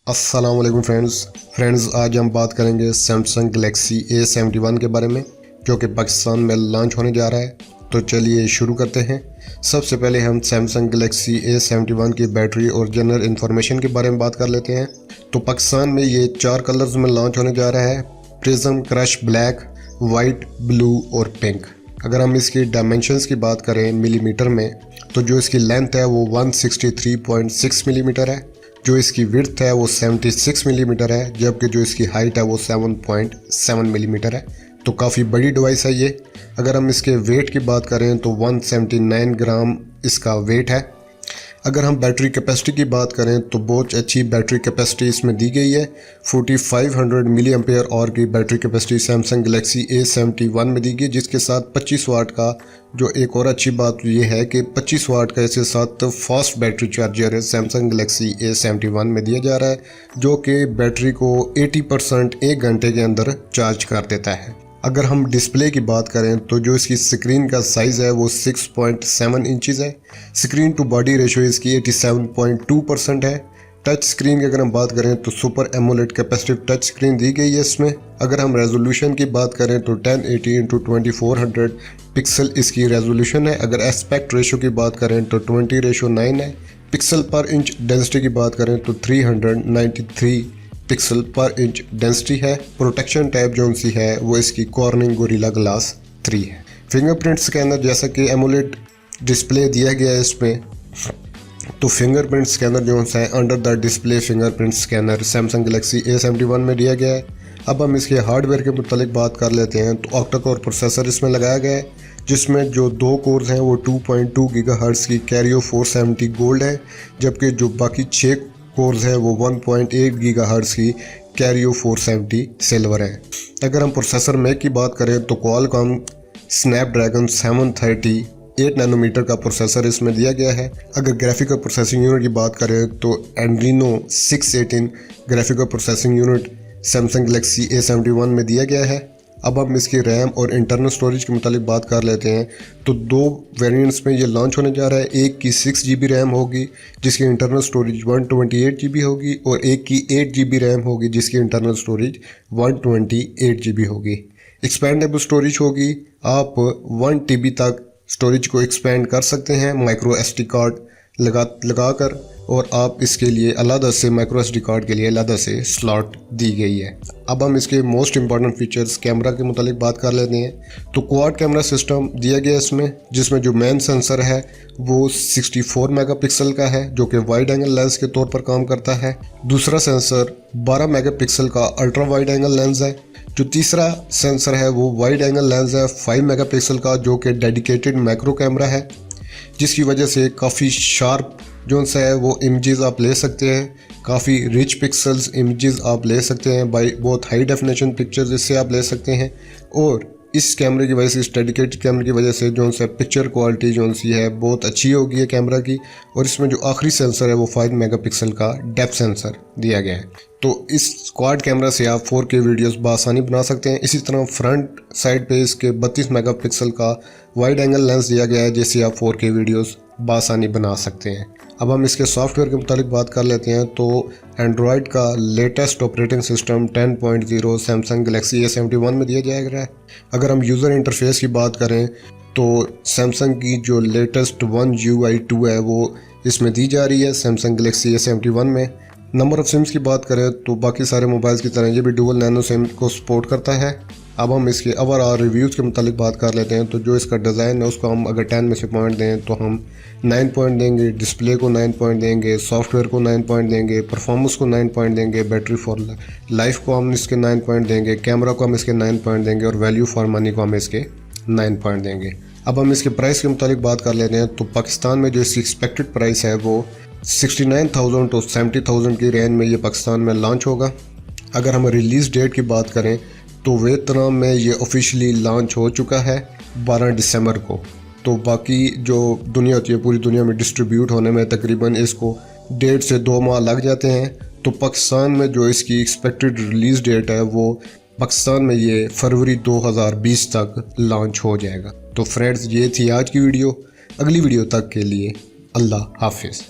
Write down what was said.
अस्सलाम वालेकुम फ्रेंड्स आज हम बात करेंगे सैमसंग गलेक्सी A71 के बारे में जो कि पाकिस्तान में लॉन्च होने जा रहा है। तो चलिए शुरू करते हैं। सबसे पहले हम सैमसंग गलेक्सी A71 की बैटरी और जनरल इन्फॉर्मेशन के बारे में बात कर लेते हैं। तो पाकिस्तान में ये 4 कलर्स में लॉन्च होने जा रहा है: prism, crush black, white, blue और पिंक। अगर हम इसकी डायमेंशंस की बात करें मिलीमीटर में, तो जो इसकी लेंथ है वो 163.6 मिलीमीटर है, जो इसकी विड्थ है वो 76 मिलीमीटर है, जबकि जो इसकी हाइट है वो 7.7 मिलीमीटर है। तो काफ़ी बड़ी डिवाइस है ये। अगर हम इसके वेट की बात करें तो 179 ग्राम इसका वेट है। अगर हम बैटरी कैपेसिटी की बात करें तो बहुत अच्छी बैटरी कैपेसिटी इसमें दी गई है। 4500 मिली एम्पेयर और की battery capacity Samsung Galaxy A71 में दी गई, जिसके साथ 25 वाट का, जो एक और अच्छी बात ये है कि 25 वाट का इसके साथ fast battery charger Samsung Galaxy A71 में दिया जा रहा है, जो कि बैटरी को 80% 1 घंटे के अंदर चार्ज कर देता है। अगर हम डिस्प्ले की बात करें तो जो इसकी स्क्रीन का साइज़ है वो 6.7 इंचज़ है। स्क्रीन टू बॉडी रेशो इसकी 87.2% है। टच स्क्रीन की अगर हम बात करें तो super AMOLED capacitive touch screen दी गई है इसमें। अगर हम रेजोल्यूशन की बात करें तो 1080x2400 पिक्सल इसकी रेजोल्यूशन है। अगर एस्पेक्ट रेशो की बात करें तो 20:9 है। पिक्सल पर इंच डेंसिटी की बात करें तो 393 पिक्सल पर इंच डेंसिटी है। प्रोटेक्शन टाइप जो सी है वो इसकी कॉर्निंग गोरिल्ला ग्लास 3 है। फिंगरप्रिंट स्कैनर, जैसा कि एमोलेड डिस्प्ले दिया गया है इसमें, तो फिंगरप्रिंट स्कैनर जो है under the display fingerprint scanner Samsung Galaxy A71 में दिया गया है। अब हम इसके हार्डवेयर के मुतालिक बात कर लेते हैं। तो ऑक्टा कोर प्रोसेसर इसमें लगाया गया है, जिसमें जो 2 कोर्स हैं वो 2.2 गीगाहर्ट्ज़ की कैरियो 470 गोल्ड है, जबकि जो बाकी 6 कोर्स है वो 1.8 गीगाहर्ट्ज़ की कैरियो 470 सिल्वर है। अगर हम प्रोसेसर मैक की बात करें तो क्वालकॉम स्नैपड्रैगन 730 8 नैनोमीटर का प्रोसेसर इसमें दिया गया है। अगर ग्राफिकल प्रोसेसिंग यूनिट की बात करें तो Adreno 618 graphical processing unit Samsung Galaxy A71 में दिया गया है। अब हम इसकी रैम और इंटरनल स्टोरेज के मुतालिक बात कर लेते हैं। तो 2 वेरिएंट्स में ये लॉन्च होने जा रहा है। एक की 6 GB रैम होगी जिसकी इंटरनल स्टोरेज 128 GB होगी, और एक की 8 GB रैम होगी जिसकी इंटरनल स्टोरेज 128 GB होगी। एक्सपेंडेबल स्टोरेज होगी, आप 1 TB तक स्टोरेज को एक्सपेंड कर सकते हैं माइक्रो SD कार्ड लगाकर, और आप इसके लिए अलग से माइक्रो SD कार्ड के लिए अलग से स्लॉट दी गई है। अब हम इसके मोस्ट इंपॉर्टेंट फीचर्स कैमरा के मुतालिक बात कर लेते हैं। तो क्वाड कैमरा सिस्टम दिया गया है इसमें, जिसमें जो मेन सेंसर है वो 64 मेगापिक्सल का है, जो कि वाइड एंगल लेंस के तौर पर काम करता है। दूसरा सेंसर 12 मेगापिक्सल का अल्ट्रा वाइड एंगल लेंस है। जो तीसरा सेंसर है वो वाइड एंगल लेंस है 5 मेगापिक्सल का, जो कि डेडिकेटेड मैक्रो कैमरा है, जिसकी वजह से काफ़ी शार्प जो सा है वो इमेजेस आप ले सकते हैं। काफ़ी रिच पिक्सल्स इमेजेस आप ले सकते हैं, बाई बहुत हाई डेफिनेशन पिक्चर्स इससे आप ले सकते हैं। और इस कैमरे की वजह से, इस डेडिकेटेड कैमरे की वजह से जो सा पिक्चर क्वालिटी जो सी है बहुत अच्छी होगी है कैमरा की। और इसमें जो आखिरी सेंसर है वो 5 मेगापिक्सल का डेप्थ सेंसर दिया गया है। तो इस क्वाड कैमरा से आप 4K वीडियोस बआसानी बना सकते हैं। इसी तरह फ्रंट साइड पे इसके 32 मेगापिक्सल का वाइड एंगल लेंस दिया गया है, जिससे आप 4K वीडियोस बआसानी बना सकते हैं। अब हम इसके सॉफ्टवेयर के मुतालिक बात कर लेते हैं। तो एंड्रॉयड का latest operating system 10.0 Samsung Galaxy A71 में दिया जाएगा है। अगर हम यूज़र इंटरफेस की बात करें तो सैमसंग की जो लेटेस्ट One UI 2 है वो इसमें दी जा रही है सैमसंग गलेक्सी A71 में। नंबर ऑफ़ सिम्स की बात करें तो बाकी सारे मोबाइल्स की तरह ये भी डुअल नैनो सिम को सपोर्ट करता है। अब हम इसके ओवरऑल रिव्यूज़ के मुतालिक बात कर लेते हैं। तो जो इसका डिज़ाइन है उसको हम अगर 10 में से पॉइंट दें तो हम 9 पॉइंट देंगे, डिस्प्ले को 9 पॉइंट देंगे, सॉफ्टवेयर को 9 पॉइंट देंगे, परफॉर्मेंस को 9 पॉइंट देंगे, बैटरी फॉर लाइफ को हम इसके 9 पॉइंट देंगे, कैमरा को हम इसके 9 पॉइंट देंगे, और वैल्यू फॉर मनी को हम इसके 9 पॉइंट देंगे। अब हम इसके प्राइस के मुतालिक बात कर लेते हैं। तो पाकिस्तान में जो इसकी एक्सपेक्टेड प्राइस है वो 69,000 to 70,000 की रेंज में ये पाकिस्तान में लॉन्च होगा। अगर हम रिलीज़ डेट की बात करें तो वियतनाम में ये ऑफिशियली लॉन्च हो चुका है 12 दिसंबर को। तो बाकी जो दुनिया होती है पूरी दुनिया में डिस्ट्रीब्यूट होने में तकरीबन इसको 1.5 से 2 माह लग जाते हैं। तो पाकिस्तान में जो इसकी एक्सपेक्टेड रिलीज़ डेट है वो पाकिस्तान में ये फरवरी 2020 तक लॉन्च हो जाएगा। तो फ्रेंड्स, ये थी आज की वीडियो। अगली वीडियो तक के लिए अल्लाह हाफिज़।